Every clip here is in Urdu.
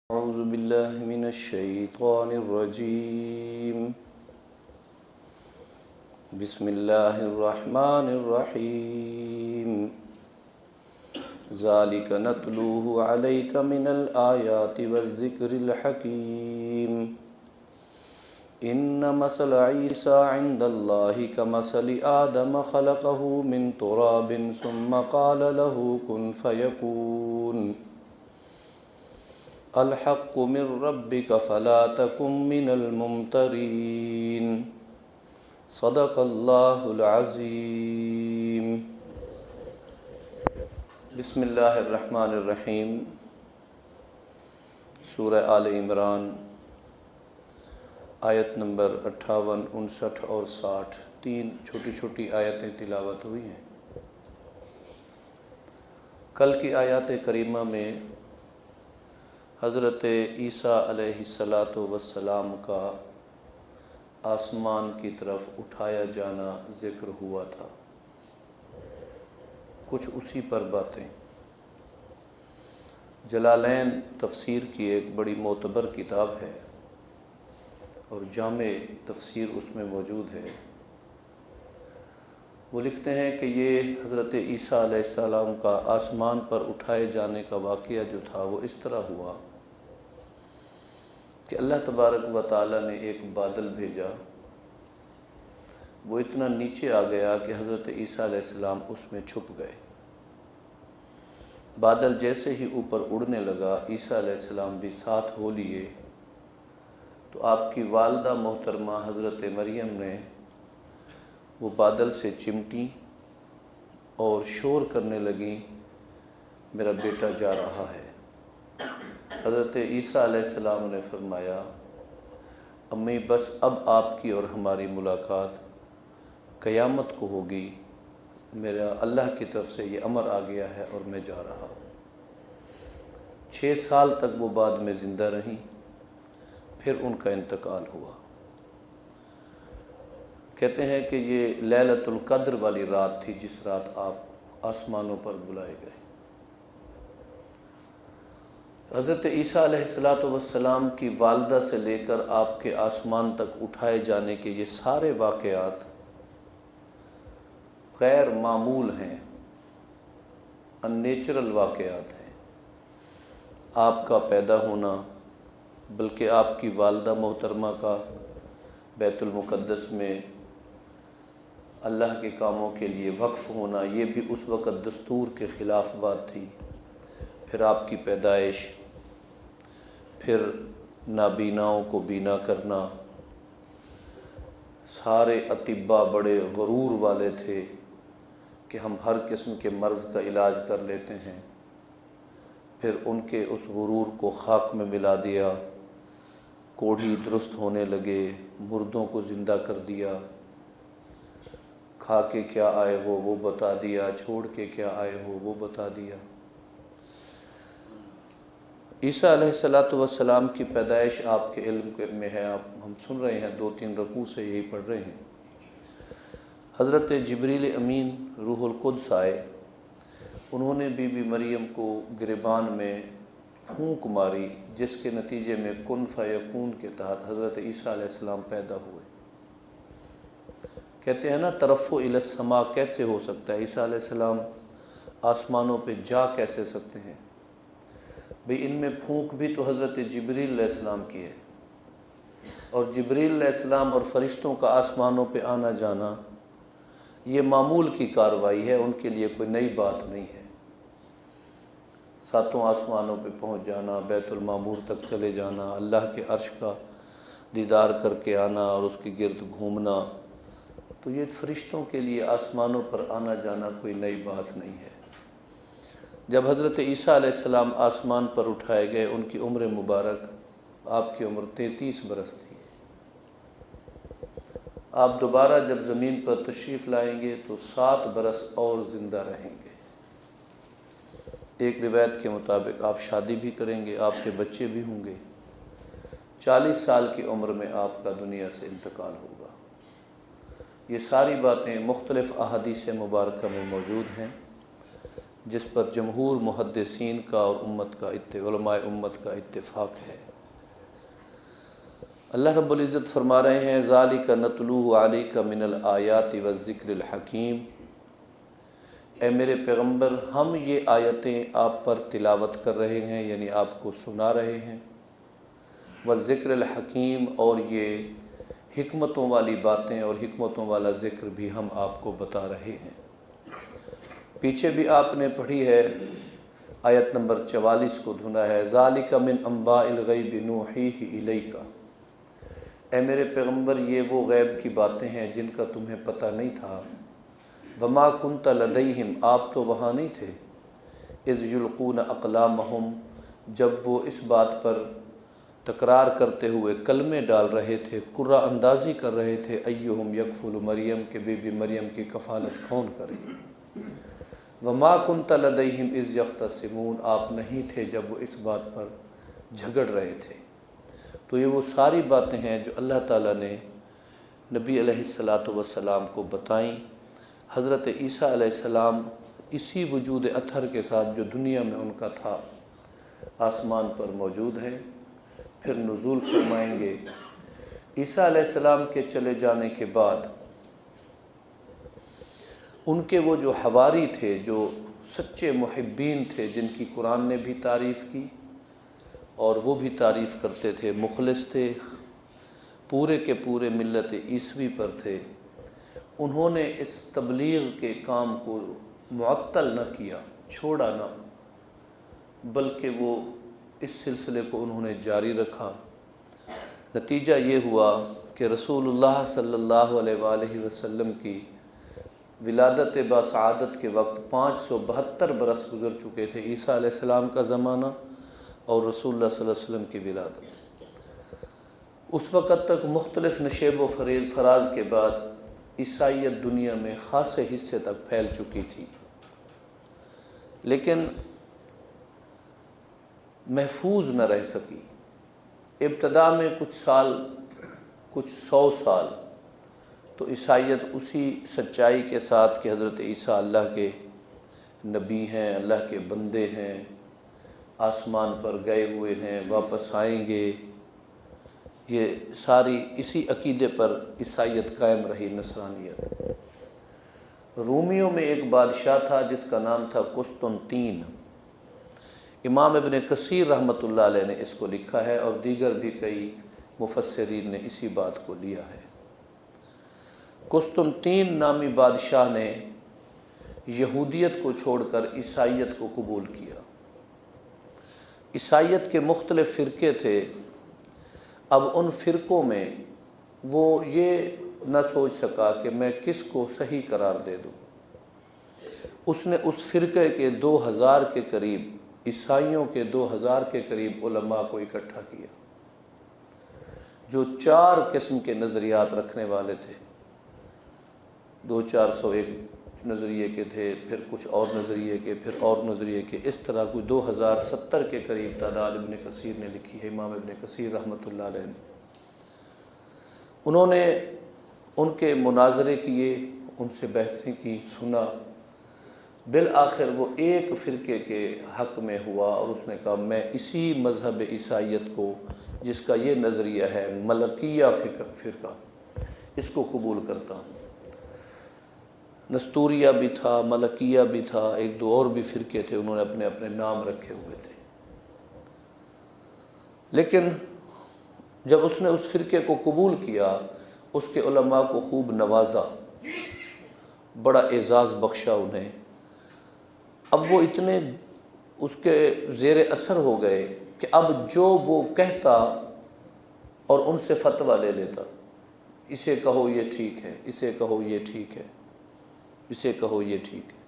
أعوذ بالله من الشيطان الرجيم. بسم الله الرحمن الرحيم. ذلك نتلوه عليك من الآيات والذكر الحكيم. إن مثل عيسى عند الله كمثل آدم خلقه من تراب ثم قال له كن فيكون. الحق من ربك فلا تكن من الممترين. صدق اللہ العظیم. بسم اللہ الرحمن الرحیم. سورہ آل عمران آیت نمبر 58، 59 اور 60، تین چھوٹی چھوٹی آیتیں تلاوت ہوئی ہیں. کل کی آیات کریمہ میں حضرت عیسیٰ علیہ السلام کا آسمان کی طرف اٹھایا جانا ذکر ہوا تھا. کچھ اسی پر باتیں. جلالین تفسیر کی ایک بڑی معتبر کتاب ہے اور جامع تفسیر اس میں موجود ہے. وہ لکھتے ہیں کہ یہ حضرت عیسیٰ علیہ السلام کا آسمان پر اٹھائے جانے کا واقعہ جو تھا وہ اس طرح ہوا کہ اللہ تبارک و تعالیٰ نے ایک بادل بھیجا. وہ اتنا نیچے آ گیا کہ حضرت عیسیٰ علیہ السلام اس میں چھپ گئے. بادل جیسے ہی اوپر اڑنے لگا، عیسیٰ علیہ السلام بھی ساتھ ہو لیے، تو آپ کی والدہ محترمہ حضرت مریم نے وہ بادل سے چمٹی اور شور کرنے لگیں، میرا بیٹا جا رہا ہے. حضرت عیسیٰ علیہ السلام نے فرمایا، امی بس اب آپ کی اور ہماری ملاقات قیامت کو ہوگی. میرا اللہ کی طرف سے یہ امر آ گیا ہے اور میں جا رہا ہوں. 6 سال تک وہ بعد میں زندہ رہیں، پھر ان کا انتقال ہوا. کہتے ہیں کہ یہ لیلۃ القدر والی رات تھی جس رات آپ آسمانوں پر بلائے گئے. حضرت عیسیٰ علیہ السلام کی والدہ سے لے کر آپ کے آسمان تک اٹھائے جانے کے یہ سارے واقعات غیر معمول ہیں، ان نیچرل واقعات ہیں. آپ کا پیدا ہونا، بلکہ آپ کی والدہ محترمہ کا بیت المقدس میں اللہ کے کاموں کے لیے وقف ہونا، یہ بھی اس وقت دستور کے خلاف بات تھی. پھر آپ کی پیدائش، پھر نابیناؤں کو بینا کرنا. سارے اطباء بڑے غرور والے تھے کہ ہم ہر قسم کے مرض کا علاج کر لیتے ہیں. پھر ان کے اس غرور کو خاک میں ملا دیا. کوڑھی درست ہونے لگے، مردوں کو زندہ کر دیا. کھا کے کیا آئے ہو وہ بتا دیا، چھوڑ کے کیا آئے ہو وہ بتا دیا. عیسیٰ علیہ السلام کی پیدائش آپ کے علم میں ہے، ہم سن رہے ہیں، 2-3 رکوع سے یہی پڑھ رہے ہیں. حضرت جبریل امین روح القدس آئے. انہوں نے بی بی مریم کو گریبان میں پھونک ماری، جس کے نتیجے میں کن فیکون کے تحت حضرت عیسیٰ علیہ السلام پیدا ہوئے. کہتے ہیں نا ترفع الی السماء کیسے ہو سکتا ہے؟ عیسیٰ علیہ السلام آسمانوں پہ جا کیسے سکتے ہیں؟ بھئی ان میں پھونک بھی تو حضرت جبریل علیہ السلام کی ہے، اور جبریل علیہ السلام اور فرشتوں کا آسمانوں پہ آنا جانا یہ معمول کی کارروائی ہے، ان کے لیے کوئی نئی بات نہیں ہے. 7 آسمانوں پہ پہنچ جانا، بیت المعمور تک چلے جانا، اللہ کے عرش کا دیدار کر کے آنا اور اس کے گرد گھومنا، تو یہ فرشتوں کے لیے آسمانوں پر آنا جانا کوئی نئی بات نہیں ہے. جب حضرت عیسیٰ علیہ السلام آسمان پر اٹھائے گئے، ان کی عمر مبارک، آپ کی عمر 33 برس تھی. آپ دوبارہ جب زمین پر تشریف لائیں گے تو 7 برس اور زندہ رہیں گے. ایک روایت کے مطابق آپ شادی بھی کریں گے، آپ کے بچے بھی ہوں گے. 40 سال کی عمر میں آپ کا دنیا سے انتقال ہوگا. یہ ساری باتیں مختلف احادیث مبارکہ میں موجود ہیں. جس پر جمہور محدثین کا اور علماء امت کا اتفاق ہے۔ اللہ رب العزت فرما رہے ہیں ذالک نتلوہ علیک من الآیات والذکر الحکیم، اے میرے پیغمبر ہم یہ آیتیں آپ پر تلاوت کر رہے ہیں، یعنی آپ کو سنا رہے ہیں، والذکر الحکیم، اور یہ حکمتوں والی باتیں اور حکمتوں والا ذکر بھی ہم آپ کو بتا رہے ہیں۔ پیچھے بھی آپ نے پڑھی ہے، آیت نمبر 44 کو دھنا ہے، ذالک من انباء الغیب نوحیہ الیک، اے میرے پیغمبر یہ وہ غیب کی باتیں ہیں جن کا تمہیں پتہ نہیں تھا، وما کنت لدیہم، آپ تو وہاں نہیں تھے، اذ یلقون اقلامہم، جب وہ اس بات پر تکرار کرتے ہوئے کلمے ڈال رہے تھے، قرعہ اندازی کر رہے تھے، ایہم یکفل مریم، کہ بی بی مریم کی کفالت کون کرے، وما کنت لدیہم اذ یختصمون، آپ نہیں تھے جب وہ اس بات پر جھگڑ رہے تھے۔ تو یہ وہ ساری باتیں ہیں جو اللہ تعالیٰ نے نبی علیہ السلام کو بتائیں۔ حضرت عیسیٰ علیہ السلام اسی وجود اطہر کے ساتھ جو دنیا میں ان کا تھا آسمان پر موجود ہیں، پھر نزول فرمائیں گے۔ عیسیٰ علیہ السلام کے چلے جانے کے بعد ان کے وہ جو حواری تھے، جو سچے محبین تھے، جن کی قرآن نے بھی تعریف کی اور وہ بھی تعریف کرتے تھے، مخلص تھے، پورے کے پورے ملت عیسوی پر تھے، انہوں نے اس تبلیغ کے کام کو معطل نہ کیا، چھوڑا نہ، بلکہ وہ اس سلسلے کو انہوں نے جاری رکھا۔ نتیجہ یہ ہوا کہ رسول اللہ صلی اللہ علیہ وآلہ وسلم کی ولادت باسعادت کے وقت 572 برس گزر چکے تھے، عیسیٰ علیہ السلام کا زمانہ اور رسول اللہ صلی اللہ علیہ وسلم کی ولادت۔ اس وقت تک مختلف نشیب و فراز کے بعد عیسائیت دنیا میں خاصے حصے تک پھیل چکی تھی، لیکن محفوظ نہ رہ سکی۔ ابتدا میں کچھ 100 سال تو عیسائیت اسی سچائی کے ساتھ کہ حضرت عیسیٰ اللہ کے نبی ہیں، اللہ کے بندے ہیں، آسمان پر گئے ہوئے ہیں، واپس آئیں گے، یہ ساری اسی عقیدے پر عیسائیت قائم رہی، نصرانیت۔ رومیوں میں ایک بادشاہ تھا جس کا نام تھا قسطنطین۔ امام ابن کثیر رحمۃ اللہ علیہ نے اس کو لکھا ہے، اور دیگر بھی کئی مفسرین نے اسی بات کو لیا ہے۔ قسطنطین نامی بادشاہ نے یہودیت کو چھوڑ کر عیسائیت کو قبول کیا۔ عیسائیت کے مختلف فرقے تھے، اب ان فرقوں میں وہ یہ نہ سوچ سکا کہ میں کس کو صحیح قرار دے دوں۔ اس نے اس فرقے کے 2000 کے قریب، عیسائیوں کے 2000 کے قریب علماء کو اکٹھا کیا، جو 4 قسم کے نظریات رکھنے والے تھے۔ 200-400 ایک نظریے کے تھے، پھر کچھ اور نظریے کے، پھر اور نظریے کے، اس طرح کوئی 2070 کے قریب تعداد ابن کثیر نے لکھی ہے، امام ابن کثیر رحمۃ اللہ علیہ نے۔ انہوں نے ان کے مناظرے کیے، ان سے بحثیں کی، سنا، بالآخر وہ ایک فرقے کے حق میں ہوا اور اس نے کہا میں اسی مذہب عیسائیت کو، جس کا یہ نظریہ ہے ملکیہ فرقہ، اس کو قبول کرتا ہوں۔ نستوریہ بھی تھا، ملکیہ بھی تھا، ایک دو اور بھی فرقے تھے، انہوں نے اپنے اپنے نام رکھے ہوئے تھے۔ لیکن جب اس نے اس فرقے کو قبول کیا، اس کے علماء کو خوب نوازا، بڑا اعزاز بخشا انہیں۔ اب وہ اتنے اس کے زیر اثر ہو گئے کہ اب جو وہ کہتا اور ان سے فتویٰ لے لیتا، اسے کہو یہ ٹھیک ہے، اسے کہو یہ ٹھیک ہے، اسے کہو یہ ٹھیک ہے۔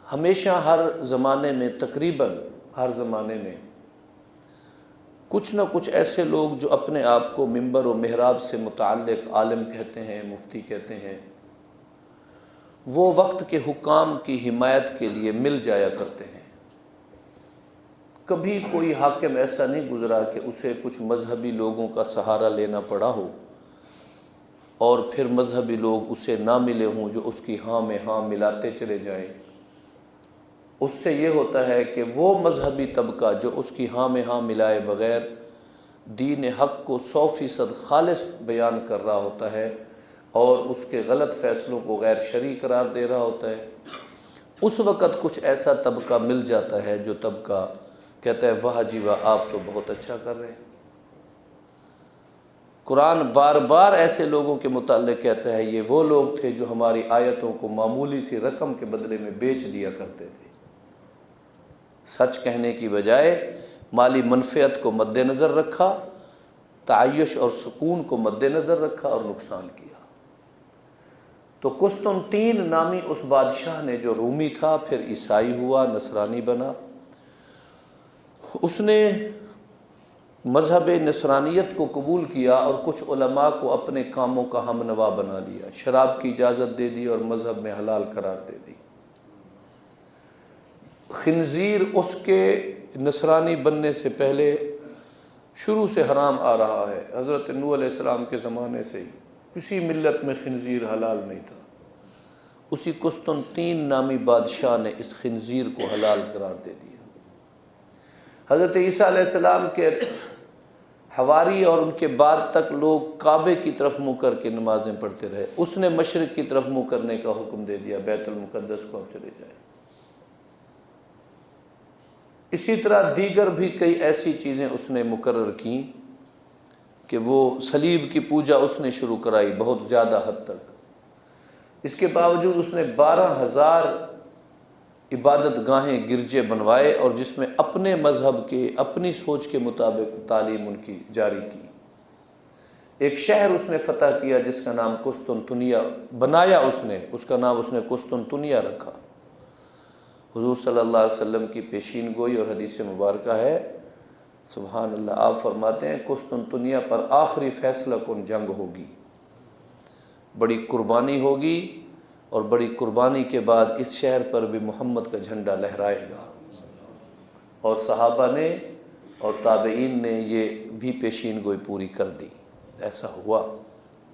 ہمیشہ ہر زمانے میں، تقریباً ہر زمانے میں کچھ نہ کچھ ایسے لوگ جو اپنے آپ کو منبر و محراب سے متعلق عالم کہتے ہیں، مفتی کہتے ہیں، وہ وقت کے حکام کی حمایت کے لیے مل جایا کرتے ہیں۔ کبھی کوئی حاکم ایسا نہیں گزرا کہ اسے کچھ مذہبی لوگوں کا سہارا لینا پڑا ہو اور پھر مذہبی لوگ اسے نہ ملے ہوں جو اس کی ہاں میں ہاں ملاتے چلے جائیں، اس سے یہ ہوتا ہے کہ وہ مذہبی طبقہ جو اس کی ہاں میں ہاں ملائے بغیر دین حق کو 100% خالص بیان کر رہا ہوتا ہے اور اس کے غلط فیصلوں کو غیر شرعی قرار دے رہا ہوتا ہے، اس وقت کچھ ایسا طبقہ مل جاتا ہے جو طبقہ کہتا ہے واہ جی واہ آپ تو بہت اچھا کر رہے ہیں۔ قرآن بار بار ایسے لوگوں کے متعلق کہتا ہے یہ وہ لوگ تھے جو ہماری آیتوں کو معمولی سی رقم کے بدلے میں بیچ دیا کرتے تھے، سچ کہنے کی بجائے مالی منفعت کو مد نظر رکھا، تعیش اور سکون کو مد نظر رکھا اور نقصان کیا۔ تو قسطنطین نامی اس بادشاہ نے جو رومی تھا پھر عیسائی ہوا، نصرانی بنا، اس نے مذہب نصرانیت کو قبول کیا اور کچھ علماء کو اپنے کاموں کا ہم نوا بنا لیا، شراب کی اجازت دے دی اور مذہب میں حلال قرار دے دی۔ خنزیر اس کے نصرانی بننے سے پہلے شروع سے حرام آ رہا ہے، حضرت نوح علیہ السلام کے زمانے سے ہی کسی ملت میں خنزیر حلال نہیں تھا، اسی قسطنطین نامی بادشاہ نے اس خنزیر کو حلال قرار دے دیا۔ حضرت عیسیٰ علیہ السلام کے حواری اور ان کے بعد تک لوگ کعبے کی طرف منہ کر کے نمازیں پڑھتے رہے، اس نے مشرق کی طرف منہ کرنے کا حکم دے دیا، بیت المقدس کو اب چلے جائیں۔ اسی طرح دیگر بھی کئی ایسی چیزیں اس نے مقرر کیں کہ وہ صلیب کی پوجا اس نے شروع کرائی بہت زیادہ حد تک۔ اس کے باوجود اس نے 12,000 عبادت گاہیں گرجے بنوائے اور جس میں اپنے مذہب کے اپنی سوچ کے مطابق تعلیم ان کی جاری کی۔ ایک شہر اس نے فتح کیا جس کا نام قسطنطنیہ بنایا، اس کا نام اس نے قسطنطنیہ رکھا۔ حضور صلی اللہ علیہ وسلم کی پیشین گوئی اور حدیث مبارکہ ہے، سبحان اللہ، آپ فرماتے ہیں قسطنطنیہ پر آخری فیصلہ کن جنگ ہوگی، بڑی قربانی ہوگی اور بڑی قربانی کے بعد اس شہر پر بھی محمد کا جھنڈا لہرائے گا۔ اور صحابہ نے اور تابعین نے یہ بھی پیشین گوئی پوری کر دی، ایسا ہوا۔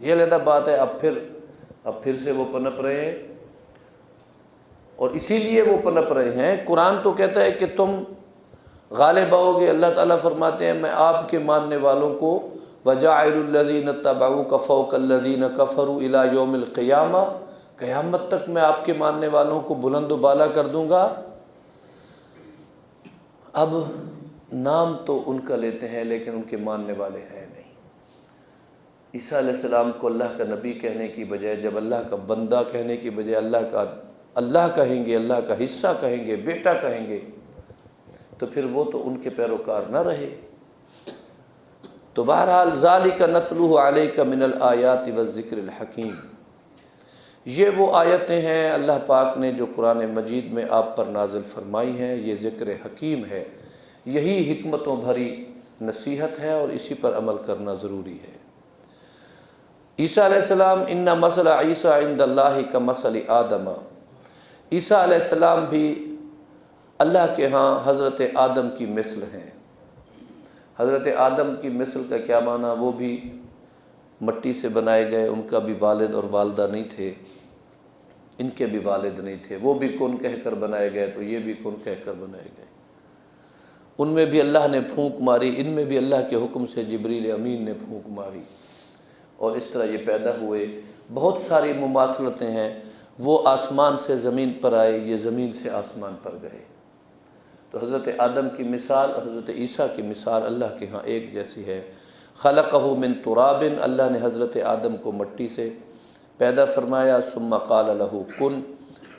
یہ علیحدہ بات ہے، اب پھر سے وہ پنپ رہے ہیں اور اسی لیے وہ پنپ رہے ہیں۔ قرآن تو کہتا ہے کہ تم غالب آؤ گے، اللہ تعالیٰ فرماتے ہیں میں آپ کے ماننے والوں کو وَجَاعِلُ الَّذِينَ اتَّبَعُوكَ فَوْقَ الَّذِينَ كَفَرُوا إِلَى يَوْمِ الْقِيَامَةِ، قیامت تک میں آپ کے ماننے والوں کو بلند و بالا کر دوں گا۔ اب نام تو ان کا لیتے ہیں لیکن ان کے ماننے والے ہیں نہیں۔ عیسیٰ علیہ السلام کو اللہ کا نبی کہنے کی بجائے جب اللہ کا بندہ کہنے کی بجائے اللہ کہیں گے، اللہ کا حصہ کہیں گے، بیٹا کہیں گے، تو پھر وہ تو ان کے پیروکار نہ رہے۔ تو بہرحال ذالک نتلوہ علیک من الآیات والذکر الحکیم، یہ وہ آیتیں ہیں اللہ پاک نے جو قرآن مجید میں آپ پر نازل فرمائی ہیں، یہ ذکر حکیم ہے، یہی حکمتوں بھری نصیحت ہے اور اسی پر عمل کرنا ضروری ہے۔ عیسیٰ علیہ السلام ان مثل عیسیٰ عند اللہ کمثل آدم، عیسیٰ علیہ السلام بھی اللہ کے ہاں حضرت آدم کی مثل ہیں۔ حضرت آدم کی مثل کا کیا معنی؟ وہ بھی مٹی سے بنائے گئے، ان کا بھی والد اور والدہ نہیں تھے، ان کے بھی والد نہیں تھے، وہ بھی کن کہہ کر بنائے گئے تو یہ بھی کن کہہ کر بنائے گئے۔ ان میں بھی اللہ نے پھونک ماری، ان میں بھی اللہ کے حکم سے جبریل امین نے پھونک ماری اور اس طرح یہ پیدا ہوئے۔ بہت ساری مماثلتیں ہیں، وہ آسمان سے زمین پر آئے، یہ زمین سے آسمان پر گئے۔ تو حضرت آدم کی مثال اور حضرت عیسیٰ کی مثال اللہ کے ہاں ایک جیسی ہے۔ خلقہ من تراب، اللہ نے حضرت آدم کو مٹی سے پیدا فرمایا، ثم قال لہ کن،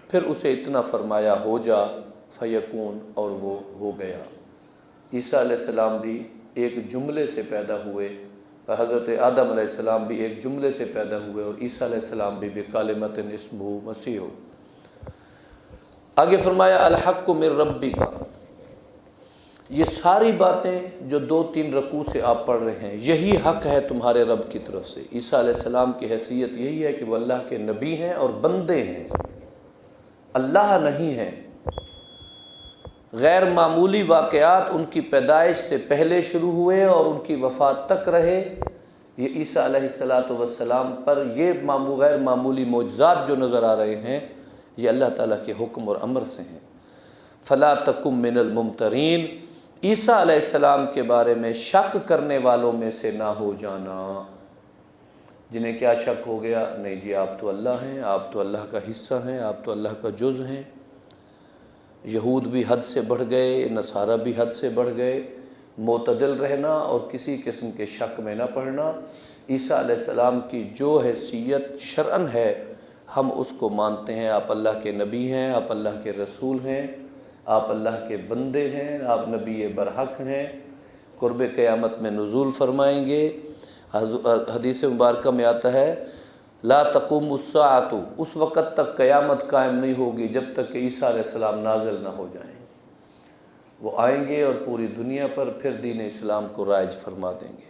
پھر اسے اتنا فرمایا ہو جا، فیکون، اور وہ ہو گیا۔ عیسیٰ علیہ السلام بھی ایک جملے سے پیدا ہوئے، حضرت آدم علیہ السلام بھی ایک جملے سے پیدا ہوئے اور عیسیٰ علیہ السلام بھی بکلمۃ اسمہ مسیح۔ آگے فرمایا الحق من ربک، یہ ساری باتیں جو 2-3 رکوع سے آپ پڑھ رہے ہیں یہی حق ہے تمہارے رب کی طرف سے۔ عیسیٰ علیہ السلام کی حیثیت یہی ہے کہ وہ اللہ کے نبی ہیں اور بندے ہیں، اللہ نہیں ہیں۔ غیر معمولی واقعات ان کی پیدائش سے پہلے شروع ہوئے اور ان کی وفات تک رہے، یہ عیسیٰ علیہ السلام پر یہ غیر معمولی معجزات جو نظر آ رہے ہیں، یہ اللہ تعالیٰ کے حکم اور امر سے ہیں۔ فلا تکم من الممترین، عیسیٰ علیہ السلام کے بارے میں شک کرنے والوں میں سے نہ ہو جانا۔ جنہیں کیا شک ہو گیا؟ نہیں جی آپ تو اللہ ہیں، آپ تو اللہ کا حصہ ہیں، آپ تو اللہ کا جز ہیں۔ یہود بھی حد سے بڑھ گئے، نصارہ بھی حد سے بڑھ گئے۔ معتدل رہنا اور کسی قسم کے شک میں نہ پڑنا۔ عیسیٰ علیہ السلام کی جو حیثیت شرعاً ہے ہم اس کو مانتے ہیں۔ آپ اللہ کے نبی ہیں، آپ اللہ کے رسول ہیں، آپ اللہ کے بندے ہیں، آپ نبی برحق ہیں، قرب قیامت میں نزول فرمائیں گے۔ حدیث مبارکہ میں آتا ہے لا تقوم الساعۃ، اس وقت تک قیامت قائم نہیں ہوگی جب تک کہ عیسیٰ علیہ السلام نازل نہ ہو جائیں۔ وہ آئیں گے اور پوری دنیا پر پھر دین اسلام کو رائج فرما دیں گے۔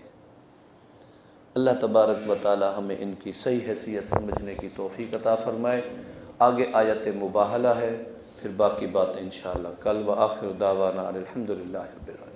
اللہ تبارک و تعالی ہمیں ان کی صحیح حیثیت سمجھنے کی توفیق عطا فرمائے۔ آگے آیت مباہلہ ہے، پھر باقی باتیں انشاءاللہ کل۔ وآخر دعوانا الحمدللہ رب العالمین۔